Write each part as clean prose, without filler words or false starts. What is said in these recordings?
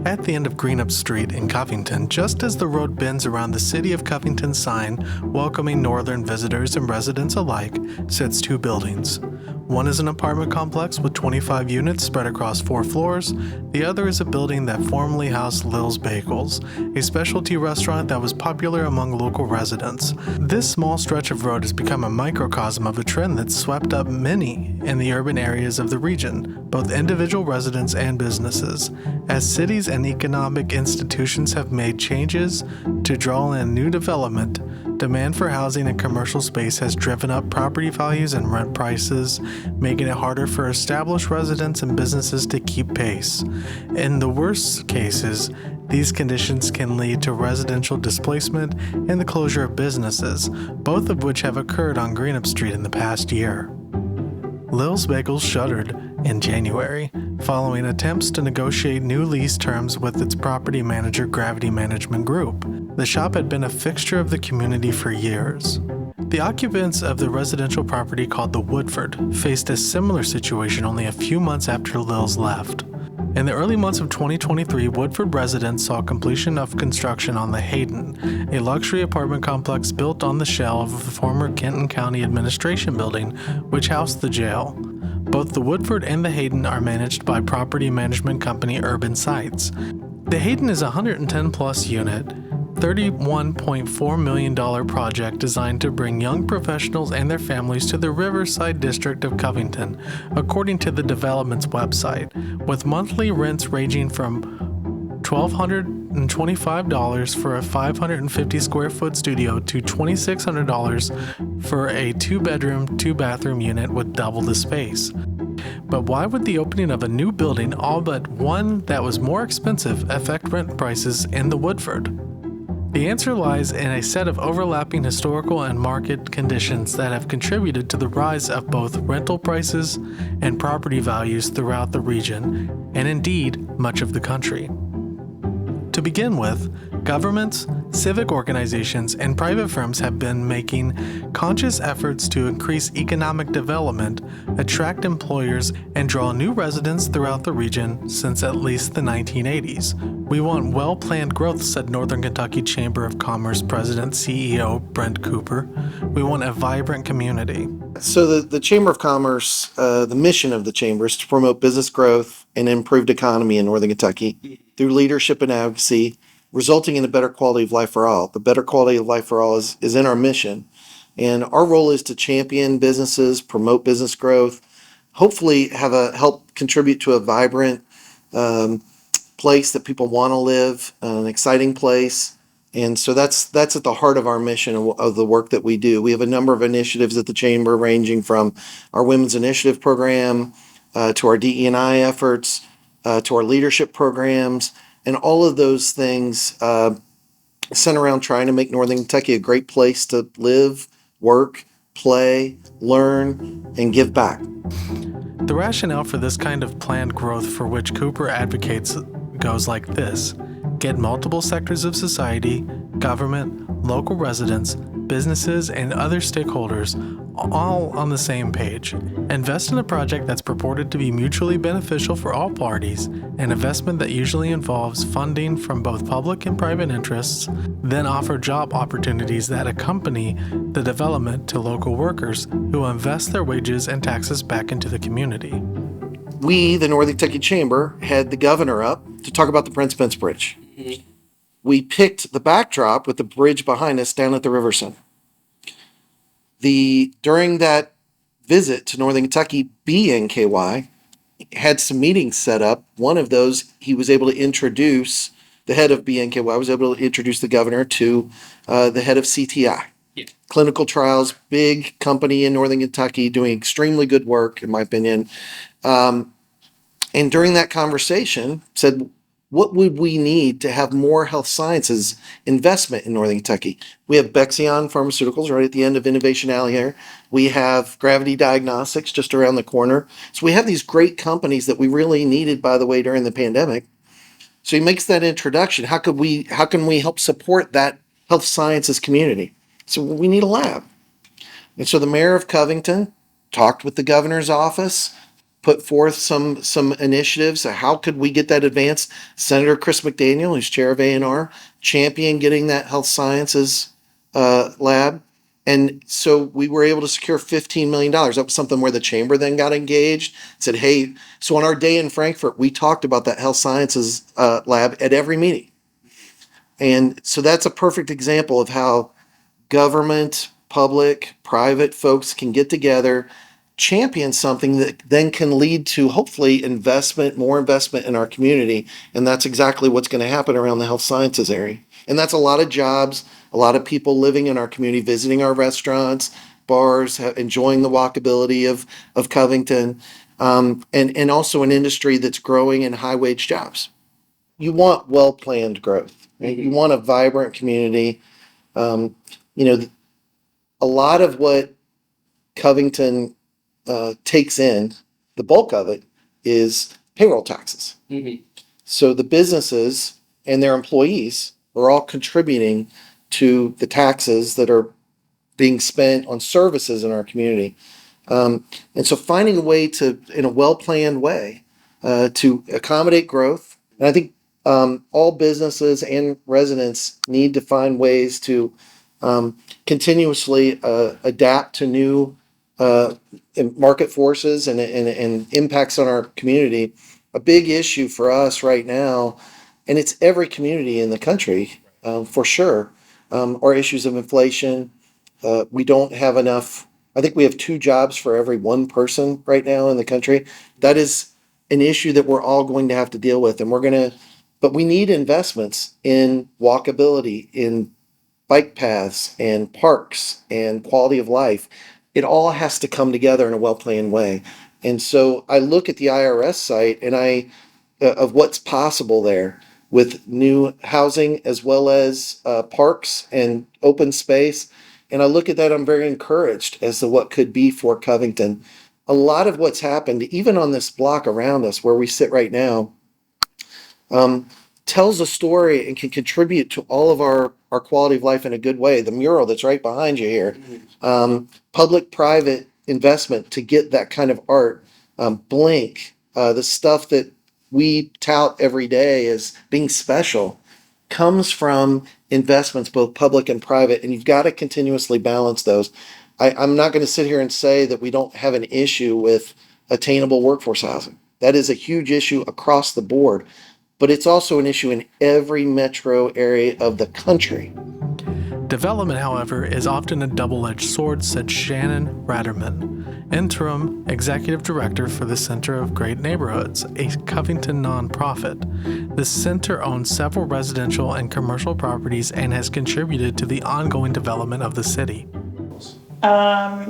at the end of Greenup Street in Covington, just as the road bends around the City of Covington sign welcoming northern visitors and residents alike, sits two buildings. One is an apartment complex with 25 units spread across 4 floors. The other is a building that formerly housed Lil's Bagels, a specialty restaurant that was popular among local residents. This small stretch of road has become a microcosm of a trend that's swept up many in the urban areas of the region, both individual residents and businesses. As cities and economic institutions have made changes to draw in new development, demand for housing and commercial space has driven up property values and rent prices, making it harder for established residents and businesses to keep pace. In the worst cases, these conditions can lead to residential displacement and the closure of businesses, both of which have occurred on Greenup Street in the past year. Lil's Bagels shuttered in January, following attempts to negotiate new lease terms with its property manager Gravity Management Group. The shop had been a fixture of the community for years. The occupants of the residential property called the Woodford faced a similar situation only a few months after Lil's left. In the early months of 2023, Woodford residents saw completion of construction on the Hayden, a luxury apartment complex built on the shell of the former Kenton County Administration Building, which housed the jail. Both the Woodford and the Hayden are managed by property management company Urban Sites. The Hayden is a 110-plus unit, $31.4 million project designed to bring young professionals and their families to the Riverside district of Covington, according to the development's website, with monthly rents ranging from $1,225 for a 550 square foot studio to $2,600 for a 2-bedroom, 2-bathroom unit with double the space. But why would the opening of a new building, all but one that was more expensive, affect rent prices in the Woodford? The answer lies in a set of overlapping historical and market conditions that have contributed to the rise of both rental prices and property values throughout the region, and indeed much of the country. To begin with, governments, civic organizations, and private firms have been making conscious efforts to increase economic development, attract employers, and draw new residents throughout the region since at least the 1980s. We want well-planned growth, said Northern Kentucky Chamber of Commerce President CEO Brent Cooper. We want a vibrant community. So the Chamber of Commerce, the mission of the Chamber is to promote business growth and improved economy in Northern Kentucky through leadership and advocacy, resulting in a better quality of life for all. The better quality of life for all is in our mission. And our role is to champion businesses, promote business growth, hopefully help contribute to a vibrant place that people want to live, an exciting place. And so that's at the heart of our mission of the work that we do. We have a number of initiatives at the Chamber, ranging from our Women's Initiative program to our DE&I efforts, to our leadership programs, and all of those things center around trying to make Northern Kentucky a great place to live, work, play, learn, and give back. The rationale for this kind of planned growth for which Cooper advocates goes like this: get multiple sectors of society, government, local residents, businesses, and other stakeholders all on the same page. Invest in a project that's purported to be mutually beneficial for all parties, an investment that usually involves funding from both public and private interests, then offer job opportunities that accompany the development to local workers who invest their wages and taxes back into the community. We, the Northern Kentucky Chamber, had the governor up to talk about the Prince Spence Bridge. Mm-hmm. We picked the backdrop with the bridge behind us down at the River Center. During that visit to Northern Kentucky, BNKY had some meetings set up. One of those, he was able to introduce, the head of BNKY was able to introduce the governor to the head of CTI. Yeah. Clinical Trials, big company in Northern Kentucky, doing extremely good work, in my opinion. And during that conversation, said, what would we need to have more health sciences investment in Northern Kentucky? We have Bexion Pharmaceuticals right at the end of Innovation Alley here. We have Gravity Diagnostics just around the corner. So we have these great companies that we really needed, by the way, during the pandemic. So he makes that introduction. How can we help support that health sciences community? So we need a lab. And so the mayor of Covington talked with the governor's office, put forth some initiatives. How could we get that advanced? Senator Chris McDaniel, who's chair of A&R, championed getting that health sciences lab. And so we were able to secure $15 million. That was something where the chamber then got engaged, said, hey, so on our day in Frankfurt, we talked about that health sciences lab at every meeting. And so that's a perfect example of how government, public, private folks can get together, champion something that then can lead to hopefully investment, more investment in our community. And that's exactly what's going to happen around the health sciences area. And that's a lot of jobs, a lot of people living in our community, visiting our restaurants, bars, enjoying the walkability of Covington, and also an industry that's growing in high wage jobs. You want well planned growth. Right? You want a vibrant community. Um, you know, a lot of what Covington takes in, the bulk of it, is payroll taxes. Mm-hmm. So the businesses and their employees are all contributing to the taxes that are being spent on services in our community. And so finding a way to, in a well-planned way, to accommodate growth. And I think all businesses and residents need to find ways to continuously adapt to new market forces and impacts on our community. A big issue for us right now, and it's every community in the country for sure, are issues of inflation. We don't have enough. I think we have 2 jobs for every 1 person right now in the country. That is an issue that we're all going to have to deal with, and but we need investments in walkability, in bike paths and parks and quality of life. It all has to come together in a well-planned way. And so I look at the IRS site and of what's possible there with new housing as well as parks and open space. And I look at that, I'm very encouraged as to what could be for Covington. A lot of what's happened, even on this block around us where we sit right now, tells a story and can contribute to all of our quality of life in a good way. The mural that's right behind you here, public-private investment to get that kind of art. Blink, the stuff that we tout every day as being special, comes from investments, both public and private, and you've got to continuously balance those. I'm not going to sit here and say that we don't have an issue with attainable workforce housing. That is a huge issue across the board, but it's also an issue in every metro area of the country. Development, however, is often a double-edged sword, said Shannon Ratterman, interim executive director for the Center of Great Neighborhoods, a Covington nonprofit. The center owns several residential and commercial properties and has contributed to the ongoing development of the city.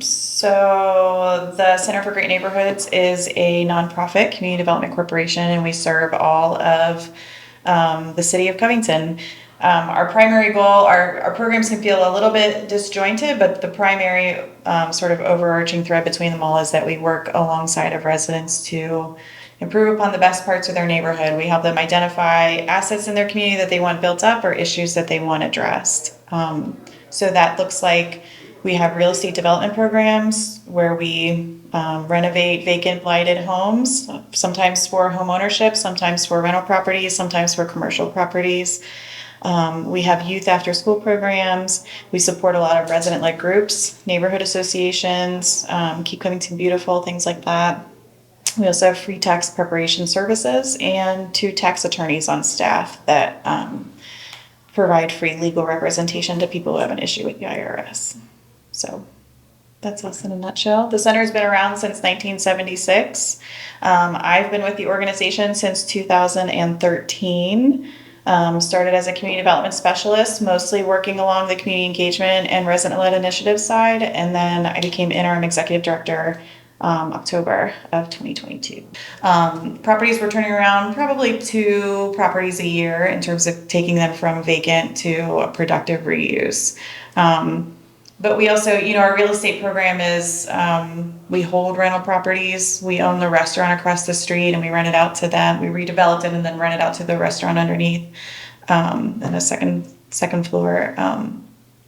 So the Center for Great Neighborhoods is a nonprofit community development corporation, and we serve all of the city of Covington. Our primary goal, our programs can feel a little bit disjointed, but the primary sort of overarching thread between them all is that we work alongside of residents to improve upon the best parts of their neighborhood. We help them identify assets in their community that they want built up or issues that they want addressed. So that looks like we have real estate development programs where we renovate vacant, blighted homes, sometimes for home ownership, sometimes for rental properties, sometimes for commercial properties. We have youth after school programs. We support a lot of resident-led groups, neighborhood associations, Keep Covington Beautiful, things like that. We also have free tax preparation services and 2 tax attorneys on staff that provide free legal representation to people who have an issue with the IRS. So that's us in a nutshell. The center's been around since 1976. I've been with the organization since 2013. Started as a community development specialist, mostly working along the community engagement and resident-led initiative side, and then I became interim executive director October of 2022. Properties we're turning around probably 2 properties a year in terms of taking them from vacant to a productive reuse. But we also, our real estate program is, we hold rental properties. We own the restaurant across the street and we rent it out to them. We redeveloped it and then rent it out to the restaurant underneath, and a second floor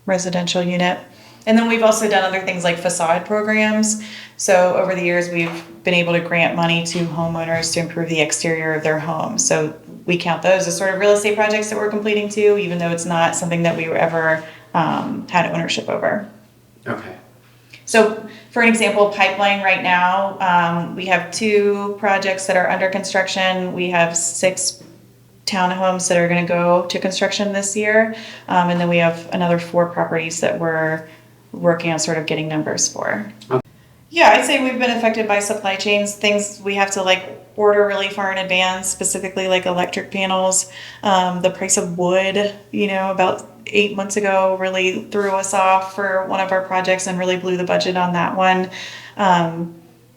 residential unit. And then we've also done other things like facade programs. So over the years, we've been able to grant money to homeowners to improve the exterior of their home. So we count those as sort of real estate projects that we're completing too, even though it's not something that we were ever had ownership over. Okay. So for an example, pipeline right now, we have 2 projects that are under construction. We have 6 townhomes that are going to go to construction this year. And then we have another 4 properties that we're working on sort of getting numbers for. Okay. Yeah, I'd say we've been affected by supply chains, things we have to like order really far in advance, specifically like electric panels. The price of wood, about 8 months ago really threw us off for one of our projects and really blew the budget on that one.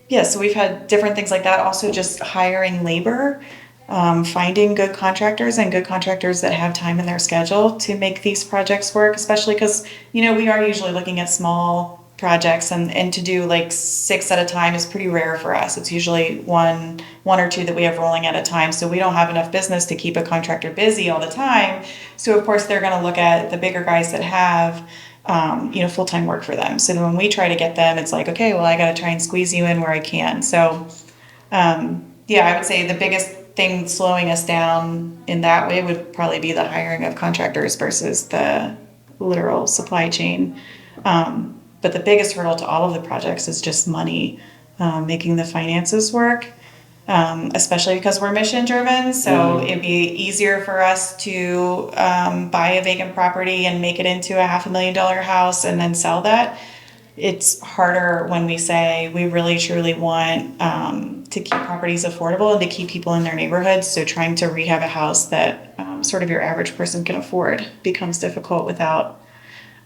Yeah, so we've had different things like that. Also just hiring labor, finding good contractors and good contractors that have time in their schedule to make these projects work, especially because, we are usually looking at small projects and to do like 6 at a time is pretty rare for us. It's usually one or 2 that we have rolling at a time. So we don't have enough business to keep a contractor busy all the time. So of course they're going to look at the bigger guys that have full-time work for them. So then when we try to get them, it's like, okay, well, I got to try and squeeze you in where I can. So yeah, I would say the biggest thing slowing us down in that way would probably be the hiring of contractors versus the literal supply chain. But the biggest hurdle to all of the projects is just money, making the finances work, especially because we're mission driven. So it'd be easier for us to buy a vacant property and make it into a $500,000 house and then sell that. It's harder when we say we really truly want to keep properties affordable and to keep people in their neighborhoods. So trying to rehab a house that sort of your average person can afford becomes difficult without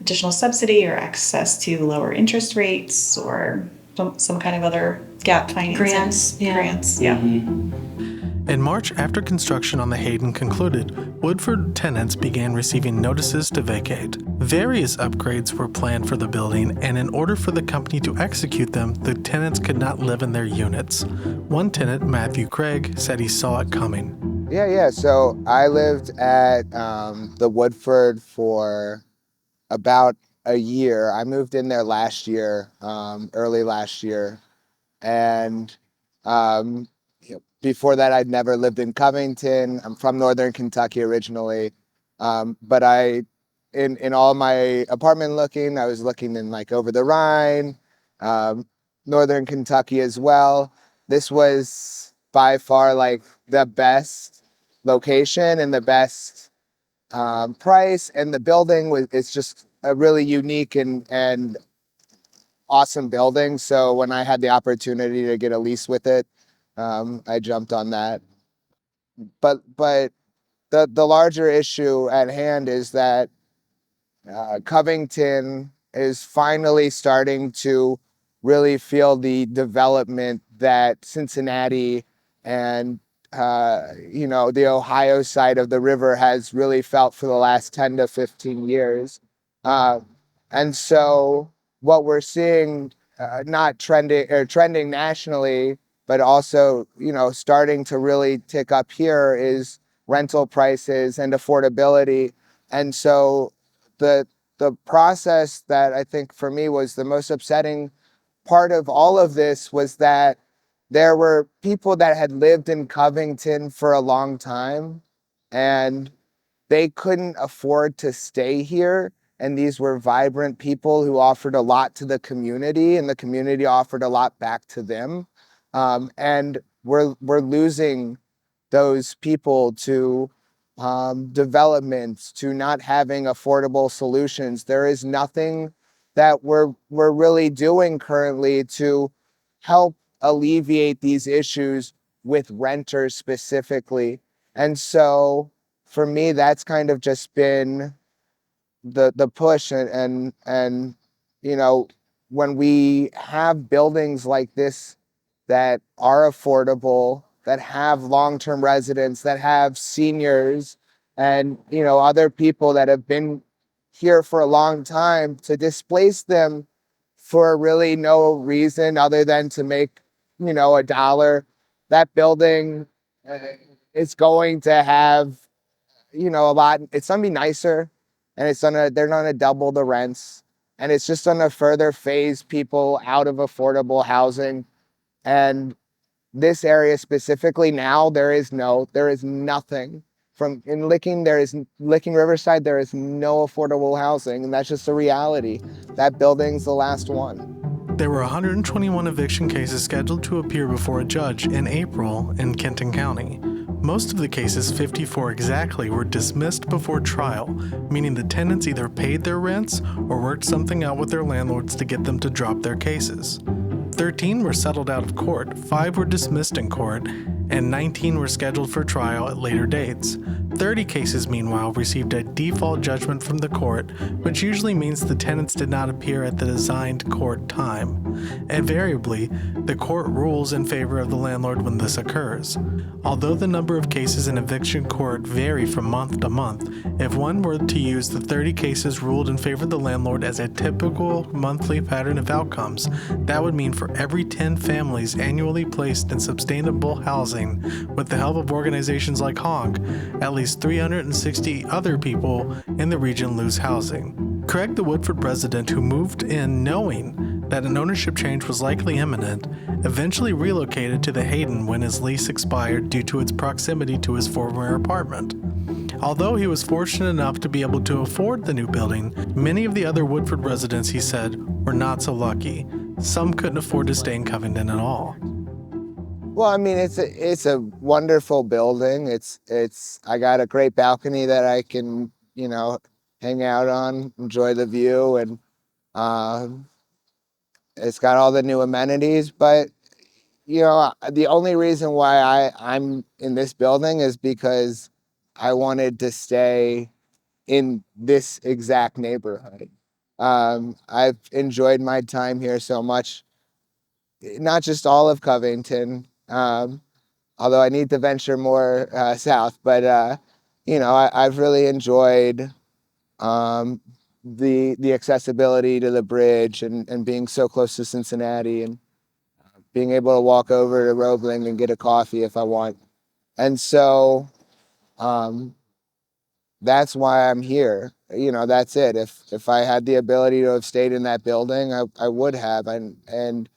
additional subsidy or access to lower interest rates or some kind of other gap financing. Grants, yeah. In March, after construction on the Hayden concluded, Woodford tenants began receiving notices to vacate. Various upgrades were planned for the building, and in order for the company to execute them, the tenants could not live in their units. One tenant, Matthew Craig, said he saw it coming. Yeah. So I lived at the Woodford for about a year. I moved in there last year, early last year. And before that, I'd never lived in Covington. I'm from Northern Kentucky originally. But in all my apartment looking, I was looking in like over the Rhine, Northern Kentucky as well. This was by far like the best location and the best price. And the building it's just a really unique and awesome building. So when I had the opportunity to get a lease with it, I jumped on that. But the larger issue at hand is that Covington is finally starting to really feel the development that Cincinnati and the Ohio side of the river has really felt for the last 10 to 15 years. And so what we're seeing, not trending nationally, but also, starting to really tick up here is rental prices and affordability. And so the process that I think for me was the most upsetting part of all of this was that there were people that had lived in Covington for a long time and they couldn't afford to stay here. And these were vibrant people who offered a lot to the community, and the community offered a lot back to them. And we're losing those people to development, to not having affordable solutions. There is nothing that we're really doing currently to help alleviate these issues with renters specifically. And so for me, that's kind of just been the push and when we have buildings like this that are affordable, that have long-term residents, that have seniors and other people that have been here for a long time, to displace them for really no reason other than to make a dollar, that building is going to have a lot. It's gonna be nicer, and they're gonna double the rents, and it's just going to further phase people out of affordable housing. And this area specifically now, there is nothing from in Licking Riverside, there is no affordable housing, and that's just a reality. That building's the last one. There were 121 eviction cases scheduled to appear before a judge in April in Kenton County. Most of the cases, 54 exactly, were dismissed before trial, meaning the tenants either paid their rents or worked something out with their landlords to get them to drop their cases. 13 were settled out of court, 5 were dismissed in court, and 19 were scheduled for trial at later dates. 30 cases, meanwhile, received a default judgment from the court, which usually means the tenants did not appear at the designed court time. Invariably, the court rules in favor of the landlord when this occurs. Although the number of cases in eviction court vary from month to month, if one were to use the 30 cases ruled in favor of the landlord as a typical monthly pattern of outcomes, that would mean for every 10 families annually placed in sustainable housing with the help of organizations like HONK, at least 360 other people in the region lose housing. Craig, the Woodford resident who moved in knowing that an ownership change was likely imminent, eventually relocated to the Hayden when his lease expired due to its proximity to his former apartment. Although he was fortunate enough to be able to afford the new building, many of the other Woodford residents, he said, were not so lucky. Some couldn't afford to stay in Covington at all. Well, I mean, it's a wonderful building. I got a great balcony that I can, hang out on, enjoy the view, and it's got all the new amenities. But the only reason why I'm in this building is because I wanted to stay in this exact neighborhood. I've enjoyed my time here so much, not just all of Covington, although I need to venture more south. But I've really enjoyed the accessibility to the bridge and being so close to Cincinnati and being able to walk over to Roebling and get a coffee if I want. And so that's why I'm here. That's it. If I had the ability to have stayed in that building, I would have. And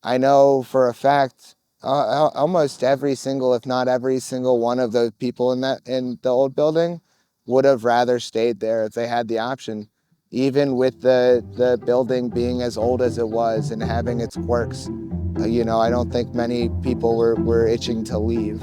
I know for a fact, almost every single, if not every single one of the people in the old building would have rather stayed there if they had the option, even with the building being as old as it was and having its quirks. I don't think many people were itching to leave.